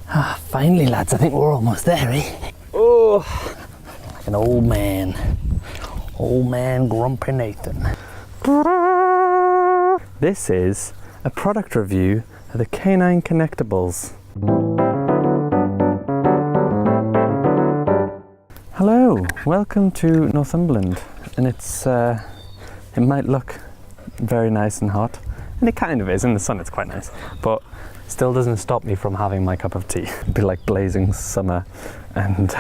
Finally, lads, I think we're almost there, eh? Oh, like an old man. Old man Grumpy Nathan. This is a product review of the K9 Conectables. Hello, welcome to Northumberland, and it might look very nice and hot, and it kind of is. In the sun it's quite nice, but still doesn't stop me from having my cup of tea. It'd be like blazing summer, and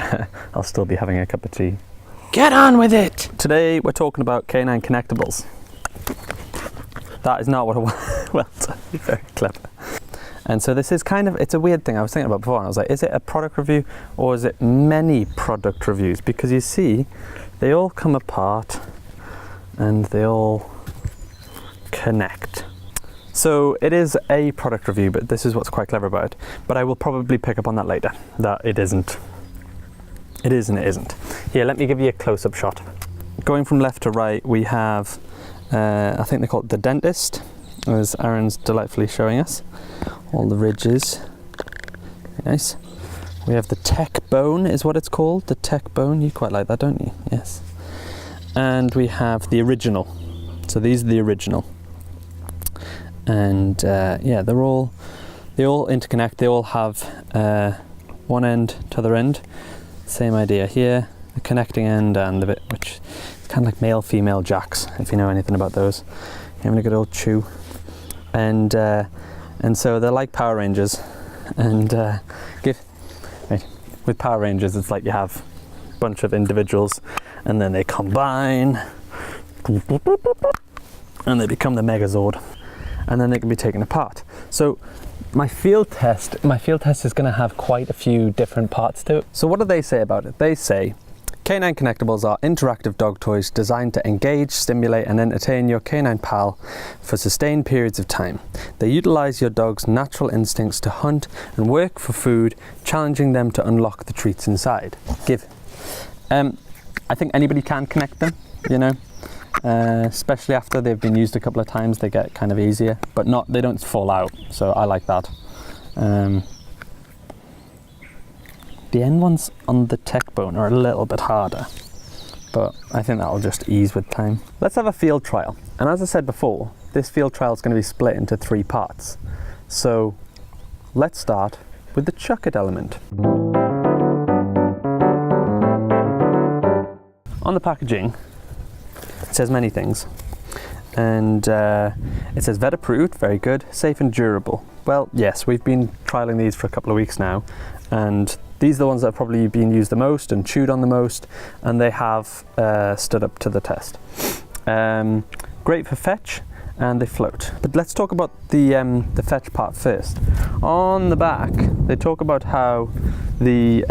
I'll still be having a cup of tea. Get on with it! Today we're talking about K9 Conectables. That is not what I want. Well done, you're very clever. And so this is it's a weird thing I was thinking about before, and I was like, is it a product review or is it many product reviews? Because you see, they all come apart and they all connect. So it is a product review, but this is what's quite clever about it. But I will probably pick up on that later, that it isn't. It is and it isn't. Here, let me give you a close-up shot. Going from left to right, we have, I think they call it the dentist, as Aaron's delightfully showing us. All the ridges. Very nice. We have the tech bone, is what it's called. The tech bone. You quite like that, don't you? Yes. And we have the original. So these are the original. And yeah, they all interconnect. They all have one end to the other end. Same idea here. The connecting end and the bit which is kind of like male-female jacks, if you know anything about those. You're having a good old chew. And so they're like Power Rangers. And with Power Rangers, it's like you have a bunch of individuals, and then they combine, and they become the Megazord. And then they can be taken apart. So my field test is going to have quite a few different parts to it. So what do they say about it? They say K9 Conectables are interactive dog toys designed to engage, stimulate and entertain your canine pal for sustained periods of time. They utilize your dog's natural instincts to hunt and work for food, challenging them to unlock the treats inside. I think anybody can connect them, you know. Especially after they've been used a couple of times, they get kind of easier, but they don't fall out, so I like that. The end ones on the tech bone are a little bit harder, but I think that'll just ease with time. Let's have a field trial, and as I said before, this field trial is going to be split into 3 parts. So let's start with the chuck it element. On the packaging it says many things, and it says vet approved, very good, safe and durable. Well, yes, we've been trialing these for a couple of weeks now, and these are the ones that have probably been used the most and chewed on the most, and they have stood up to the test. Great for fetch, and they float. But let's talk about the fetch part first. On the back, they talk about how the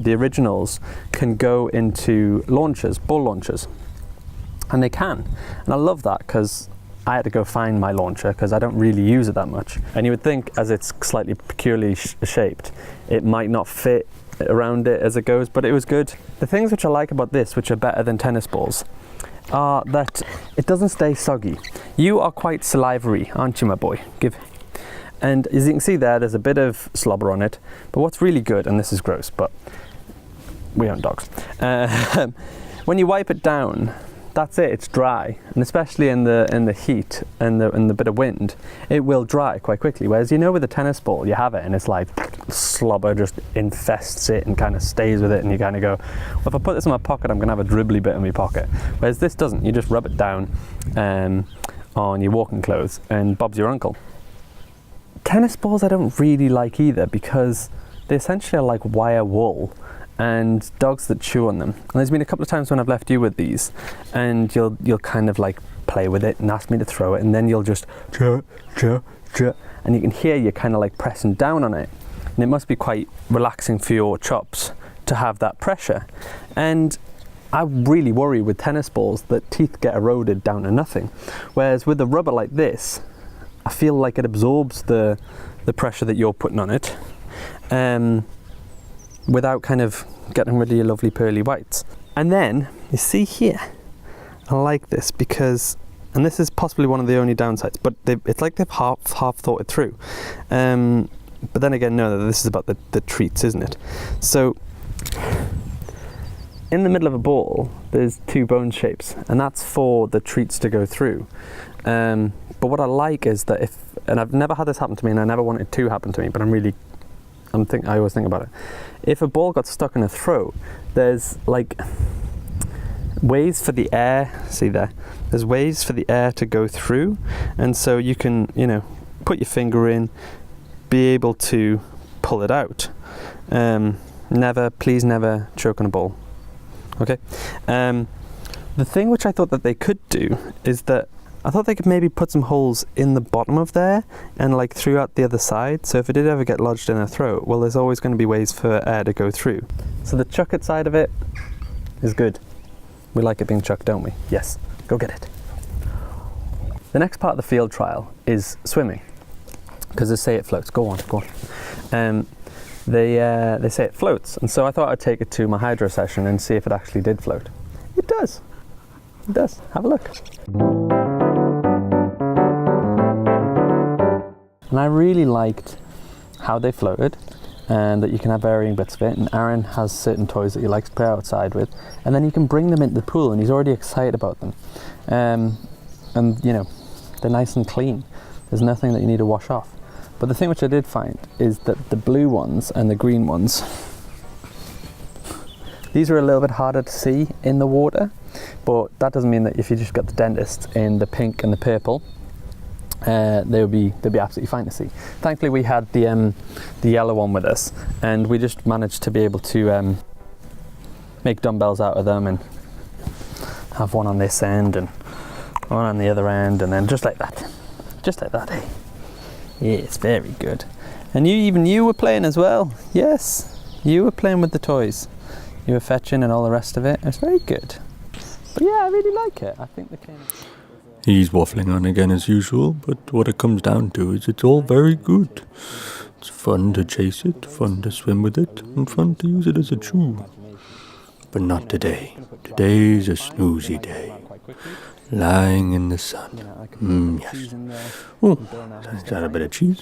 originals can go into launchers, ball launchers. And they can, and I love that because I had to go find my launcher because I don't really use it that much. And you would think, as it's slightly peculiarly shaped, it might not fit around it as it goes, but it was good. The things which I like about this, which are better than tennis balls, are that it doesn't stay soggy. You are quite salivary, aren't you, my boy? And as you can see there's a bit of slobber on it, but what's really good, and this is gross, but we aren't dogs, when you wipe it down, that's it, it's dry, and especially in the heat and the bit of wind, it will dry quite quickly. Whereas, you know, with a tennis ball, you have it and it's like slobber just infests it and kind of stays with it, and you kind of go, well, if I put this in my pocket, I'm gonna have a dribbly bit in my pocket. Whereas this doesn't. You just rub it down on your walking clothes, and Bob's your uncle. Tennis balls I don't really like either, because they essentially are like wire wool, and dogs that chew on them. And there's been a couple of times when I've left you with these, and you'll kind of like play with it and ask me to throw it, and then you'll just and you can hear you kind of like pressing down on it, and it must be quite relaxing for your chops to have that pressure. And I really worry with tennis balls that teeth get eroded down to nothing, whereas with a rubber like this, I feel like it absorbs the pressure that you're putting on it, without kind of getting rid of your lovely pearly whites. And then you see here, I like this because, and this is possibly one of the only downsides, but it's like they've half thought it through. But then again, no, this is about the treats, isn't it? So in the middle of a ball, there's 2 bone shapes, and that's for the treats to go through. But what I like is that and I've never had this happen to me, and I never want it to happen to me, but I always think about it. If a ball got stuck in a throat, there's like ways for the air, there's ways for the air to go through, and so you can, put your finger in, be able to pull it out. Please never choke on a ball. Okay. The thing which I thought that they could do is that I thought they could maybe put some holes in the bottom of there and like throughout the other side. So if it did ever get lodged in a throat, well, there's always going to be ways for air to go through. So the chuck it side of it is good. We like it being chucked, don't we? Yes. Go get it. The next part of the field trial is swimming, because they say it floats. Go on. They say it floats, and so I thought I'd take it to my hydro session and see if it actually did float. It does. It does. Have a look. And I really liked how they floated, and that you can have varying bits of it, and Aaron has certain toys that he likes to play outside with, and then you can bring them into the pool and he's already excited about them. And they're nice and clean. There's nothing that you need to wash off. But the thing which I did find is that the blue ones and the green ones, these are a little bit harder to see in the water, but that doesn't mean that if you just got the dentist in the pink and the purple, they'll be absolutely fine to see. Thankfully we had the yellow one with us, and we just managed to be able to make dumbbells out of them and have one on this end and one on the other end, and then just like that, hey. Yeah, it's very good. And you were playing as well. Yes, you were playing with the toys. You were fetching and all the rest of it. It was very good. But yeah, I really like it. I think the K9. He's waffling on again as usual, but what it comes down to is it's all very good. It's fun to chase it, fun to swim with it, and fun to use it as a chew. But not today. Today's a snoozy day. Lying in the sun. Yes. Oh, is that a bit of cheese?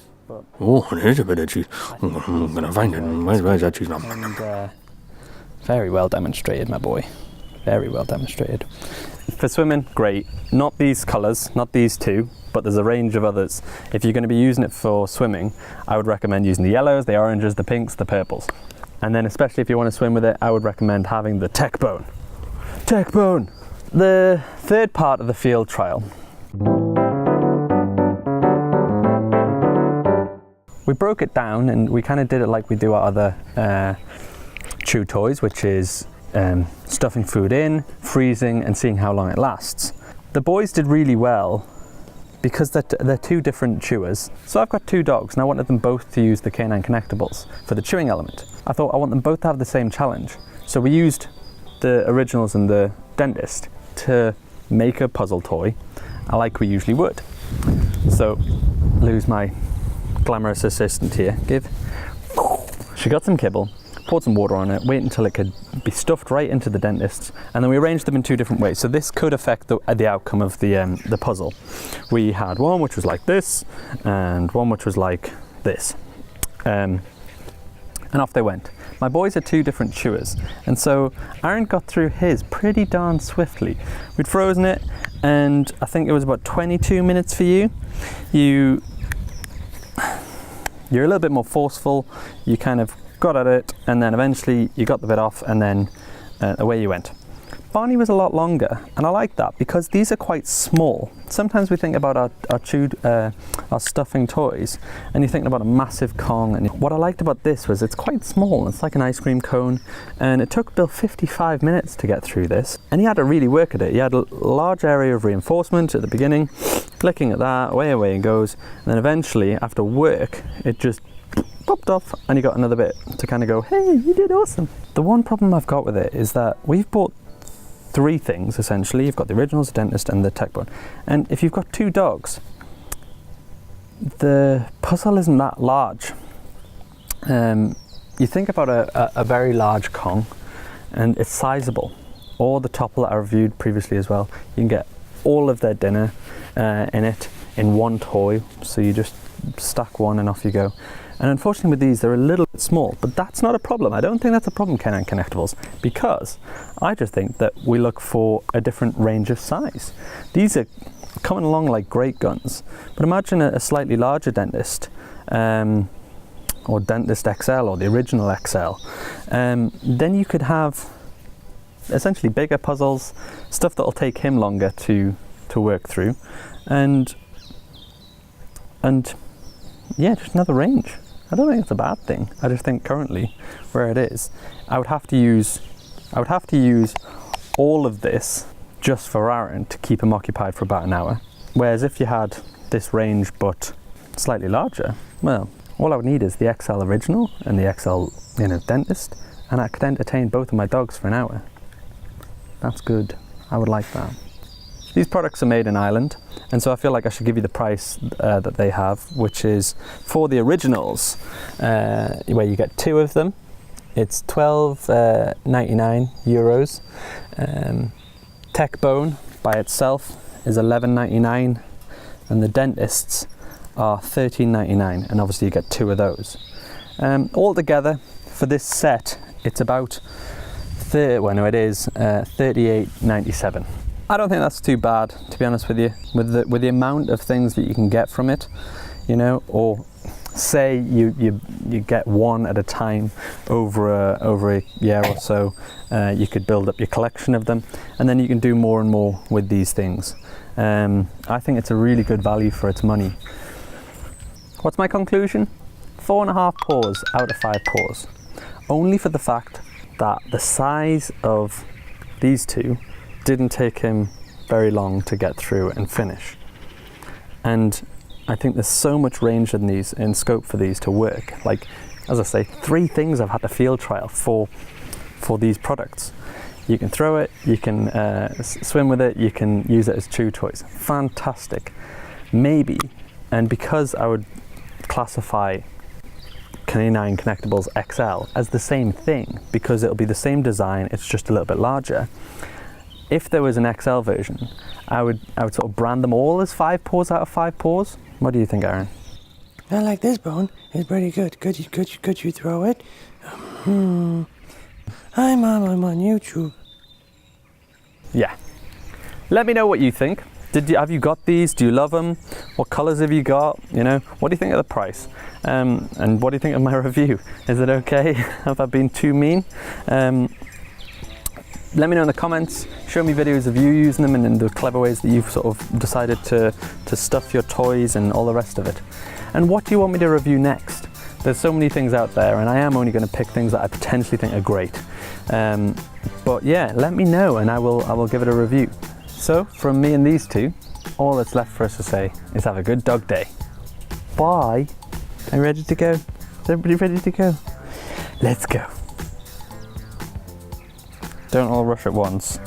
Oh, it is a bit of cheese. I'm going to find it. Where's that cheese? Very well demonstrated, my boy. Very well demonstrated. For swimming, great. Not these colours, not these 2, but there's a range of others. If you're going to be using it for swimming, I would recommend using the yellows, the oranges, the pinks, the purples. And then especially if you want to swim with it, I would recommend having the Tech Bone. Tech Bone! The third part of the field trial. We broke it down and we kind of did it like we do our other chew toys, which is stuffing food in, freezing, and seeing how long it lasts. The boys did really well because they're 2 different chewers. So I've got 2 dogs and I wanted them both to use the K9 Conectables for the chewing element. I thought I want them both to have the same challenge. So we used the originals and the dentist to make a puzzle toy like we usually would. So Lou's my glamorous assistant here. She got some kibble, poured some water on it, wait until it could be stuffed right into the dentist's, and then we arranged them in 2 different ways. So this could affect the outcome of the puzzle. We had one which was like this, and one which was like this. And off they went. My boys are 2 different chewers, and so Aaron got through his pretty darn swiftly. We'd frozen it, and I think it was about 22 minutes for you. You're a little bit more forceful, you kind of got at it, and then eventually you got the bit off, and then away you went. Barney was a lot longer, and I like that because these are quite small. Sometimes we think about our stuffing toys, and you're thinking about a massive Kong. And what I liked about this was it's quite small. It's like an ice cream cone, and it took Bill 55 minutes to get through this, and he had to really work at it. He had a large area of reinforcement at the beginning, flicking at that, away it goes, and then eventually, after work, it just popped off, and you got another bit to kind of go, hey, you did awesome. The one problem I've got with it is that we've bought 3 things essentially. You've got the originals, the dentist, and the Tech Bone. And if you've got 2 dogs, the puzzle isn't that large. You think about a very large Kong, and it's sizable. Or the Topple that I reviewed previously as well. You can get all of their dinner in it in one toy. So you just stack one and off you go. And unfortunately with these, they're a little bit small, but that's not a problem. I don't think that's a problem, K9 Connectables, because I just think that we look for a different range of size. These are coming along like great guns, but imagine a slightly larger dentist, or Dentist XL, or the original XL. Then you could have essentially bigger puzzles, stuff that'll take him longer to work through, and yeah, just another range. I don't think it's a bad thing. I just think currently where it is, I would have to use all of this just for Aaron to keep him occupied for about an hour. Whereas if you had this range but slightly larger, well, all I would need is the XL original and the XL, dentist, and I could entertain both of my dogs for an hour. That's good. I would like that. These products are made in Ireland, and so I feel like I should give you the price that they have, which is for the originals, where you get 2 of them. It's €12.99. Tech Bone by itself is $11.99, and the dentists are $13.99, and obviously you get 2 of those. Altogether, for this set, it's about $38.97. I don't think that's too bad, to be honest with you, with the amount of things that you can get from it, or say you get one at a time over a year or so. You could build up your collection of them, and then you can do more and more with these things. I think it's a really good value for its money. What's my conclusion? 4.5 paws out of 5 paws, only for the fact that the size of these two didn't take him very long to get through and finish. And I think there's so much range in these, in scope for these to work. Like, as I say, 3 things I've had to field trial for these products. You can throw it, you can swim with it, you can use it as chew toys. Fantastic. Maybe, and because I would classify K9 Connectables XL as the same thing, because it'll be the same design, it's just a little bit larger. If there was an XL version, I would sort of brand them all as 5 paws out of 5 paws. What do you think, Aaron? I like this bone. It's pretty good. Could you throw it? Hi Mom, I'm on YouTube. Yeah. Let me know what you think. Have you got these? Do you love them? What colours have you got? What do you think of the price? And what do you think of my review? Is it okay? Have I been too mean? Let me know in the comments. Show me videos of you using them and in the clever ways that you've sort of decided to stuff your toys and all the rest of it. And what do you want me to review next? There's so many things out there, and I am only going to pick things that I potentially think are great. But yeah, let me know and I will give it a review. So from me and these two, all that's left for us to say is have a good dog day. Bye. Are you ready to go? Is everybody ready to go? Let's go. Don't all rush at once.